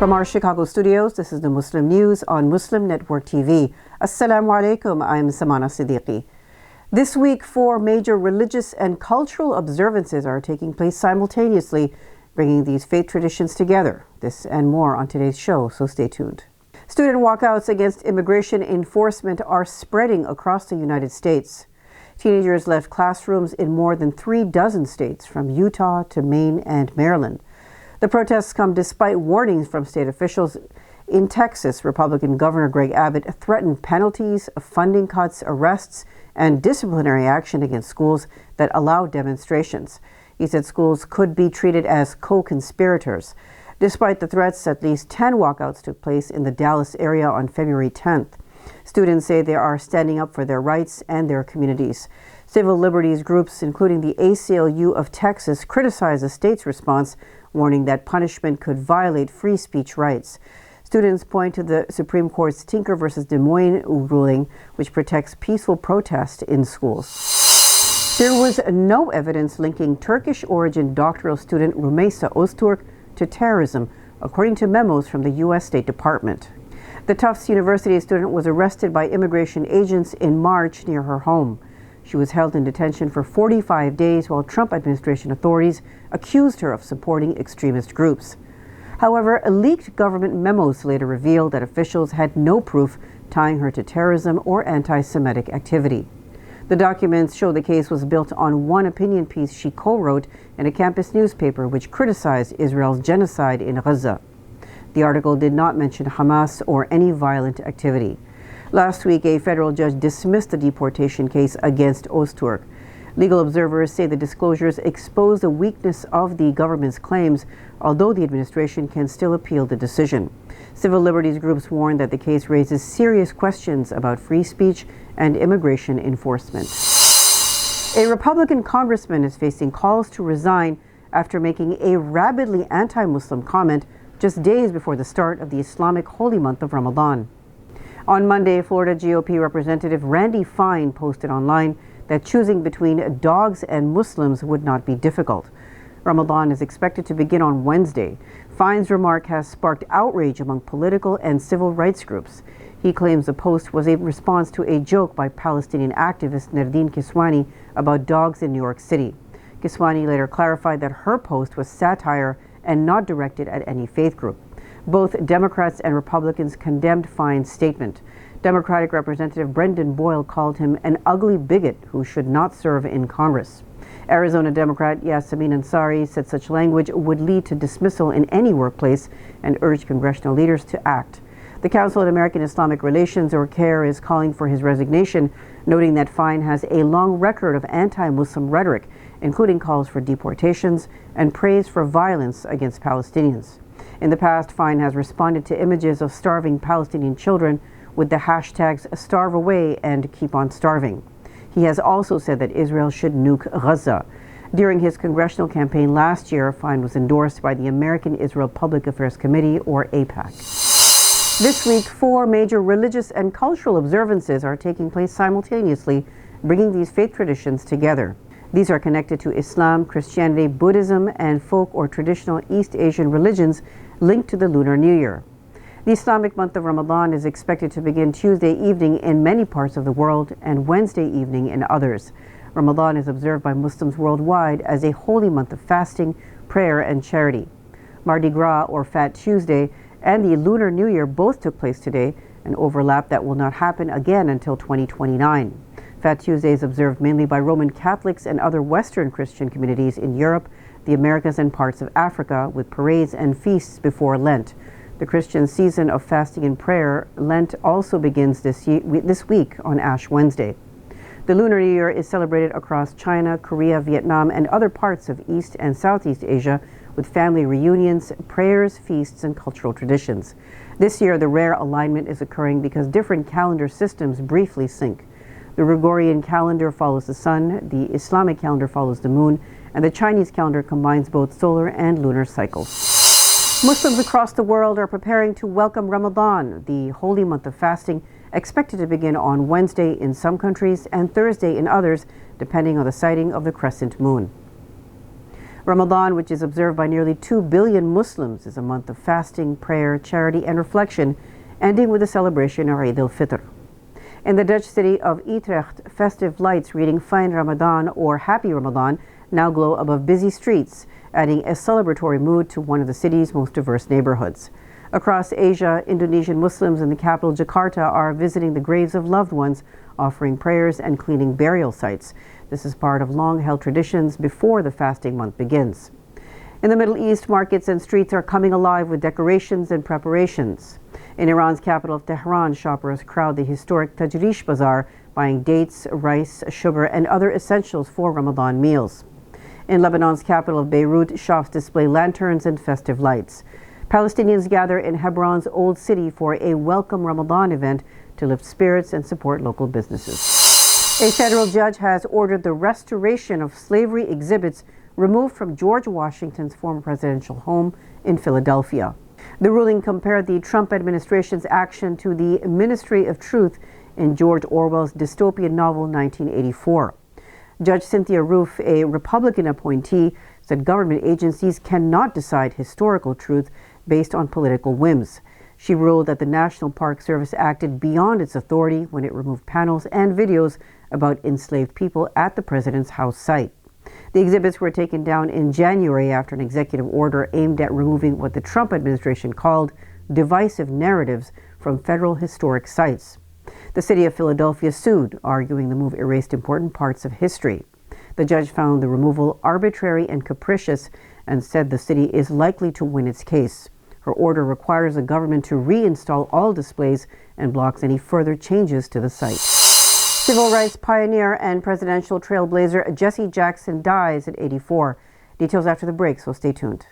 From our Chicago studios, this is the Muslim News on Muslim Network TV. Assalamu alaikum, I'm Samana Siddiqui. This week, 4 major religious and cultural observances are taking place simultaneously, bringing these faith traditions together. This and more on today's show, so stay tuned. Student walkouts against immigration enforcement are spreading across the United States. Teenagers left classrooms in more than 36 states, from Utah to Maine and Maryland. The protests come despite warnings from state officials. In Texas, Republican Governor Greg Abbott threatened penalties, funding cuts, arrests, and disciplinary action against schools that allow demonstrations. He said schools could be treated as co-conspirators. Despite the threats, at least 10 walkouts took place in the Dallas area on February 10th. Students say they are standing up for their rights and their communities. Civil liberties groups, including the ACLU of Texas, criticize the state's response, warning that punishment could violate free speech rights. Students point to the Supreme Court's Tinker v. Des Moines ruling, which protects peaceful protest in schools. There was no evidence linking Turkish-origin doctoral student Rümeysa Öztürk to terrorism, according to memos from the U.S. State Department. The Tufts University student was arrested by immigration agents in March near her home. She was held in detention for 45 days while Trump administration authorities accused her of supporting extremist groups. However, leaked government memos later revealed that officials had no proof tying her to terrorism or anti-Semitic activity. The documents show the case was built on one opinion piece she co-wrote in a campus newspaper which criticized Israel's genocide in Gaza. The article did not mention Hamas or any violent activity. Last week, a federal judge dismissed the deportation case against Öztürk. Legal observers say the disclosures expose the weakness of the government's claims, although the administration can still appeal the decision. Civil liberties groups warn that the case raises serious questions about free speech and immigration enforcement. A Republican congressman is facing calls to resign after making a rabidly anti-Muslim comment just days before the start of the Islamic holy month of Ramadan. On Monday, Florida GOP Representative Randy Fine posted online that choosing between dogs and Muslims would not be difficult. Ramadan is expected to begin on Wednesday. Fine's remark has sparked outrage among political and civil rights groups. He claims the post was a response to a joke by Palestinian activist Nerdine Kiswani about dogs in New York City. Kiswani later clarified that her post was satire and not directed at any faith group. Both Democrats and Republicans condemned Fine's statement. Democratic Representative Brendan Boyle called him an ugly bigot who should not serve in Congress. Arizona Democrat Yasamin Ansari said such language would lead to dismissal in any workplace and urged congressional leaders to act. The Council on American Islamic Relations, or CAIR, is calling for his resignation, noting that Fine has a long record of anti-Muslim rhetoric, including calls for deportations and praise for violence against Palestinians. In the past, Fine has responded to images of starving Palestinian children with the hashtags Starve Away and Keep on Starving. He has also said that Israel should nuke Gaza. During his congressional campaign last year, Fine was endorsed by the American Israel Public Affairs Committee, or AIPAC. This week, 4 major religious and cultural observances are taking place simultaneously, bringing these faith traditions together. These are connected to Islam, Christianity, Buddhism, and folk or traditional East Asian religions linked to the Lunar New Year. The Islamic month of Ramadan is expected to begin Tuesday evening in many parts of the world and Wednesday evening in others. Ramadan is observed by Muslims worldwide as a holy month of fasting, prayer, and charity. Mardi Gras, or Fat Tuesday, and the Lunar New Year both took place today, an overlap that will not happen again until 2029. Fat Tuesday is observed mainly by Roman Catholics and other Western Christian communities in Europe, the Americas, and parts of Africa, with parades and feasts before Lent. The Christian season of fasting and prayer, Lent, also begins this week on Ash Wednesday. The Lunar New Year is celebrated across China, Korea, Vietnam, and other parts of East and Southeast Asia, with family reunions, prayers, feasts, and cultural traditions. This year, the rare alignment is occurring because different calendar systems briefly sync. The Gregorian calendar follows the sun, the Islamic calendar follows the moon, and the Chinese calendar combines both solar and lunar cycles. Muslims across the world are preparing to welcome Ramadan, the holy month of fasting, expected to begin on Wednesday in some countries and Thursday in others, depending on the sighting of the crescent moon. Ramadan, which is observed by nearly 2 billion Muslims, is a month of fasting, prayer, charity, and reflection, ending with the celebration of Eid al-Fitr. In the Dutch city of Utrecht, festive lights reading Fijn Ramadan or Happy Ramadan now glow above busy streets, adding a celebratory mood to one of the city's most diverse neighborhoods. Across Asia, Indonesian Muslims in the capital Jakarta are visiting the graves of loved ones, offering prayers and cleaning burial sites. This is part of long-held traditions before the fasting month begins. In the Middle East, markets and streets are coming alive with decorations and preparations. In Iran's capital of Tehran, shoppers crowd the historic Tajrish Bazaar, buying dates, rice, sugar, and other essentials for Ramadan meals. In Lebanon's capital of Beirut, shops display lanterns and festive lights. Palestinians gather in Hebron's Old City for a Welcome Ramadan event to lift spirits and support local businesses. A federal judge has ordered the restoration of slavery exhibits removed from George Washington's former presidential home in Philadelphia. The ruling compared the Trump administration's action to the Ministry of Truth in George Orwell's dystopian novel 1984. Judge Cynthia Roof, a Republican appointee, said government agencies cannot decide historical truth based on political whims. She ruled that the National Park Service acted beyond its authority when it removed panels and videos about enslaved people at the president's house site. The exhibits were taken down in January after an executive order aimed at removing what the Trump administration called divisive narratives from federal historic sites. The city of Philadelphia sued, arguing the move erased important parts of history. The judge found the removal arbitrary and capricious and said the city is likely to win its case. Her order requires the government to reinstall all displays and blocks any further changes to the site. Civil rights pioneer and presidential trailblazer Jesse Jackson dies at 84. Details after the break, so stay tuned.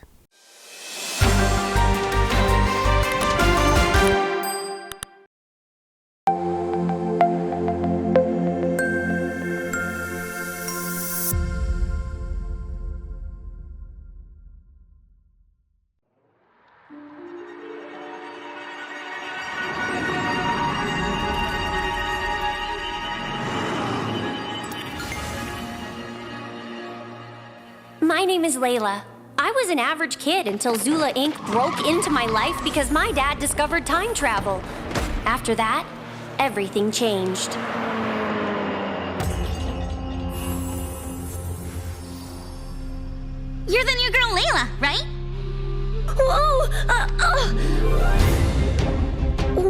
My name is Layla. I was an average kid until Zula Inc. broke into my life because my dad discovered time travel. After that, everything changed. You're the new girl Layla, right? Whoa!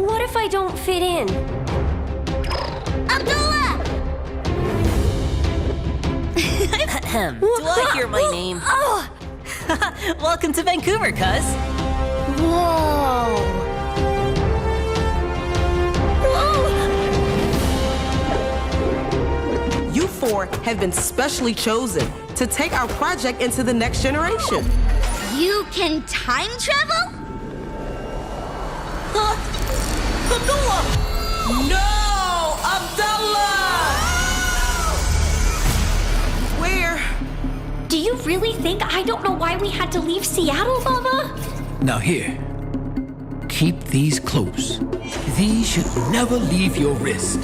What if I don't fit in? Abdullah! Do I hear my name? Welcome to Vancouver, cuz. Whoa! You four have been specially chosen to take our project into the next generation. You can time travel? Abdullah! No! Abdullah! Where? Do you really think I don't know why we had to leave Seattle, Baba? Now here, keep these close. These should never leave your wrist.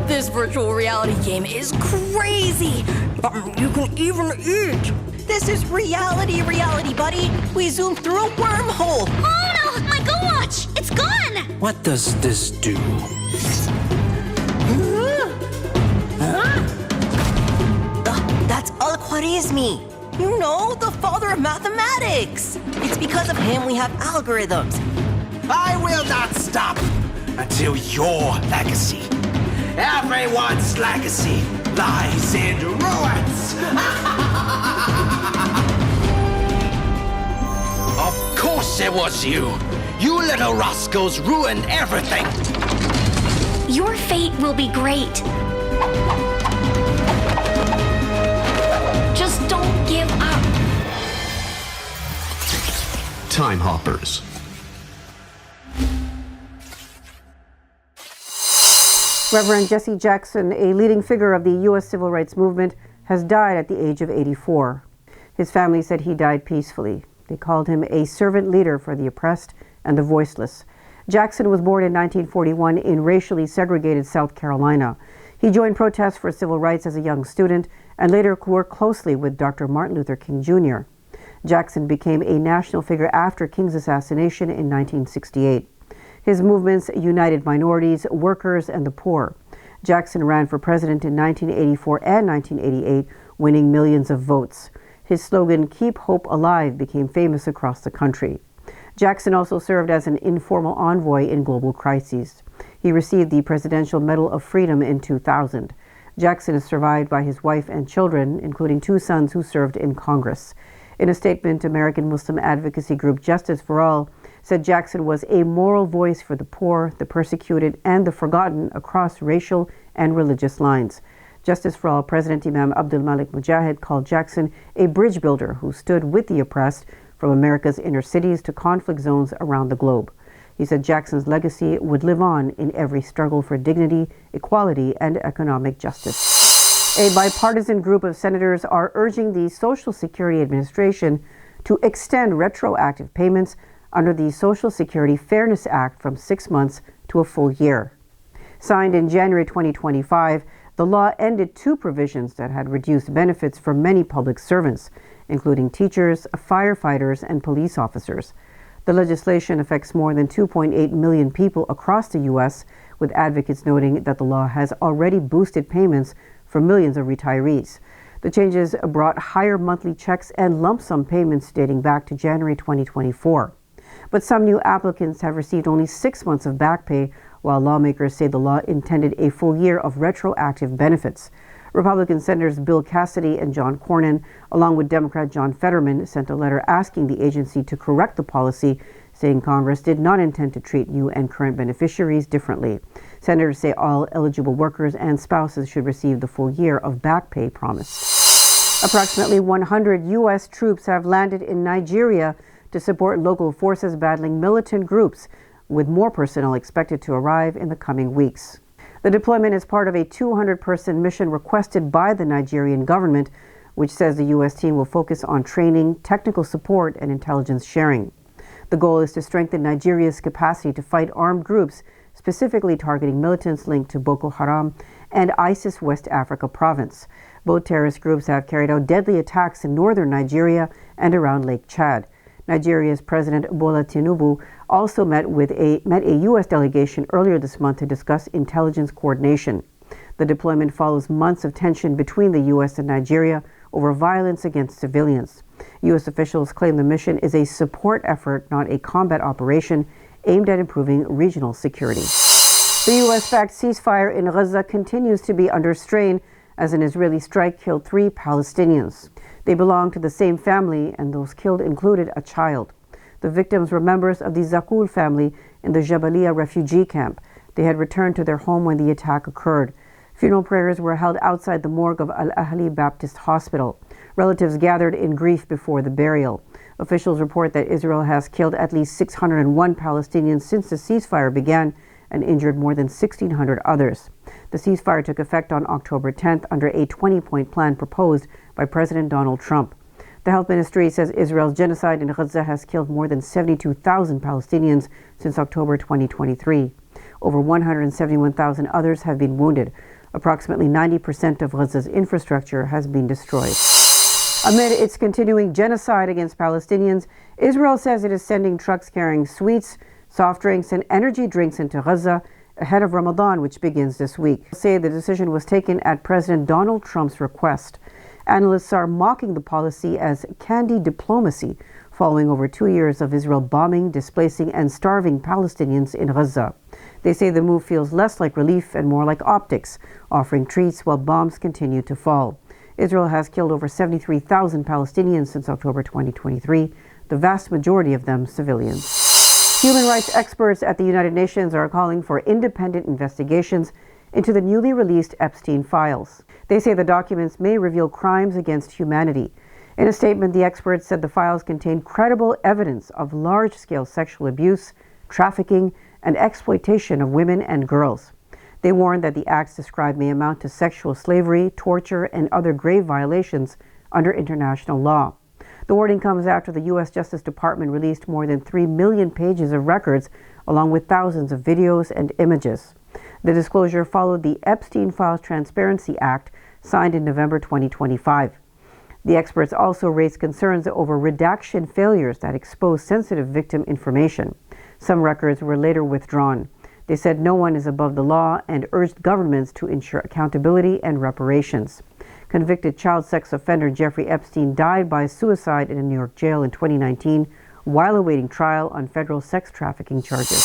This virtual reality game is crazy. You can even eat. This is reality, buddy. We zoomed through a wormhole. Oh no! My Go Watch! It's gone! What does this do? That's Al-Khwarizmi. You know, the father of mathematics. It's because of him we have algorithms. I will not stop until your legacy, everyone's legacy, lies in ruins. Of course it was you. You little rascals ruined everything. Your fate will be great. Just don't give up. Time hoppers. Reverend Jesse Jackson, a leading figure of the U.S. civil rights movement, has died at the age of 84. His family said he died peacefully. They called him a servant leader for the oppressed and the voiceless. Jackson was born in 1941 in racially segregated South Carolina. He joined protests for civil rights as a young student and later worked closely with Dr. Martin Luther King Jr. Jackson became a national figure after King's assassination in 1968. His movements united minorities, workers, and the poor. Jackson ran for president in 1984 and 1988, winning millions of votes. His slogan, "Keep Hope Alive," became famous across the country. Jackson also served as an informal envoy in global crises. He received the Presidential Medal of Freedom in 2000. Jackson is survived by his wife and children, including 2 sons who served in Congress. In a statement, American Muslim advocacy group Justice for All said Jackson was a moral voice for the poor, the persecuted, and the forgotten across racial and religious lines. Justice for All President Imam Abdul Malik Mujahid called Jackson a bridge builder who stood with the oppressed from America's inner cities to conflict zones around the globe. He said Jackson's legacy would live on in every struggle for dignity, equality, and economic justice. A bipartisan group of senators are urging the Social Security Administration to extend retroactive payments under the Social Security Fairness Act from 6 months to a full year. Signed in January 2025, the law ended 2 provisions that had reduced benefits for many public servants, including teachers, firefighters, and police officers. The legislation affects more than 2.8 million people across the U.S., with advocates noting that the law has already boosted payments for millions of retirees. The changes brought higher monthly checks and lump sum payments dating back to January 2024. But some new applicants have received only 6 months of back pay, while lawmakers say the law intended a full year of retroactive benefits. Republican Senators Bill Cassidy and John Cornyn, along with Democrat John Fetterman, sent a letter asking the agency to correct the policy, saying Congress did not intend to treat new and current beneficiaries differently. Senators say all eligible workers and spouses should receive the full year of back pay promised. Approximately 100 U.S. troops have landed in Nigeria to support local forces battling militant groups, with more personnel expected to arrive in the coming weeks. The deployment is part of a 200-person mission requested by the Nigerian government, which says the U.S. team will focus on training, technical support, and intelligence sharing. The goal is to strengthen Nigeria's capacity to fight armed groups, specifically targeting militants linked to Boko Haram and ISIS West Africa province. Both terrorist groups have carried out deadly attacks in northern Nigeria and around Lake Chad. Nigeria's President Bola Tinubu also met a U.S. delegation earlier this month to discuss intelligence coordination. The deployment follows months of tension between the U.S. and Nigeria over violence against civilians. U.S. officials claim the mission is a support effort, not a combat operation, aimed at improving regional security. The U.S.-backed ceasefire in Gaza continues to be under strain as an Israeli strike killed 3 Palestinians. They belong to the same family, and those killed included a child. The victims were members of the Zakul family in the Jabalia refugee camp. They had returned to their home when the attack occurred. Funeral prayers were held outside the morgue of Al-Ahli Baptist Hospital. Relatives gathered in grief before the burial. Officials report that Israel has killed at least 601 Palestinians since the ceasefire began and injured more than 1,600 others. The ceasefire took effect on October 10th under a 20-point plan proposed by President Donald Trump. The health ministry says Israel's genocide in Gaza has killed more than 72,000 Palestinians since October 2023. Over 171,000 others have been wounded. Approximately 90% of Gaza's infrastructure has been destroyed. Amid its continuing genocide against Palestinians, Israel says it is sending trucks carrying sweets, soft drinks, and energy drinks into Gaza ahead of Ramadan, which begins this week. Say the decision was taken at President Donald Trump's request. Analysts are mocking the policy as candy diplomacy, following over 2 years of Israel bombing, displacing, and starving Palestinians in Gaza. They say the move feels less like relief and more like optics, offering treats while bombs continue to fall. Israel has killed over 73,000 Palestinians since October 2023, the vast majority of them civilians. Human rights experts at the United Nations are calling for independent investigations into the newly released Epstein files. They say the documents may reveal crimes against humanity. In a statement, the experts said the files contain credible evidence of large-scale sexual abuse, trafficking, and exploitation of women and girls. They warned that the acts described may amount to sexual slavery, torture, and other grave violations under international law. The warning comes after the U.S. Justice Department released more than 3 million pages of records, along with thousands of videos and images. The disclosure followed the Epstein Files Transparency Act signed in November 2025. The experts also raised concerns over redaction failures that expose sensitive victim information. Some records were later withdrawn. They said no one is above the law and urged governments to ensure accountability and reparations. Convicted child sex offender Jeffrey Epstein died by suicide in a New York jail in 2019 while awaiting trial on federal sex trafficking charges.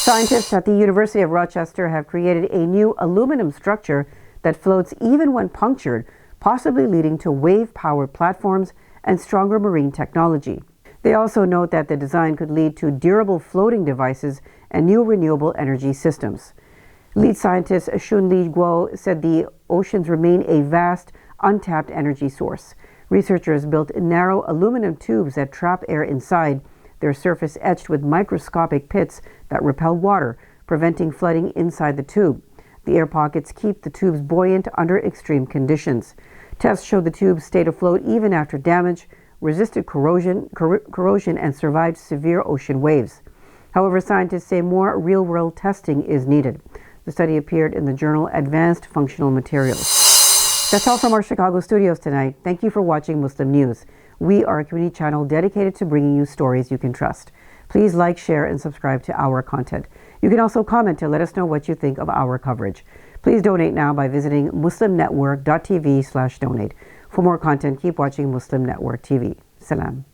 Scientists at the University of Rochester have created a new aluminum structure that floats even when punctured, possibly leading to wave-powered platforms and stronger marine technology. They also note that the design could lead to durable floating devices and new renewable energy systems. Lead scientist Shunli Guo said the oceans remain a vast, untapped energy source. Researchers built narrow aluminum tubes that trap air inside, their surface etched with microscopic pits that repel water, preventing flooding inside the tube. The air pockets keep the tubes buoyant under extreme conditions. Tests showed the tubes stayed afloat even after damage, resisted corrosion, and survived severe ocean waves. However, scientists say more real-world testing is needed. The study appeared in the journal Advanced Functional Materials. That's all from our Chicago studios tonight. Thank you for watching Muslim News. We are a community channel dedicated to bringing you stories you can trust. Please like, share, and subscribe to our content. You can also comment to let us know what you think of our coverage. Please donate now by visiting muslimnetwork.tv/donate. For more content, keep watching Muslim Network TV. Salam.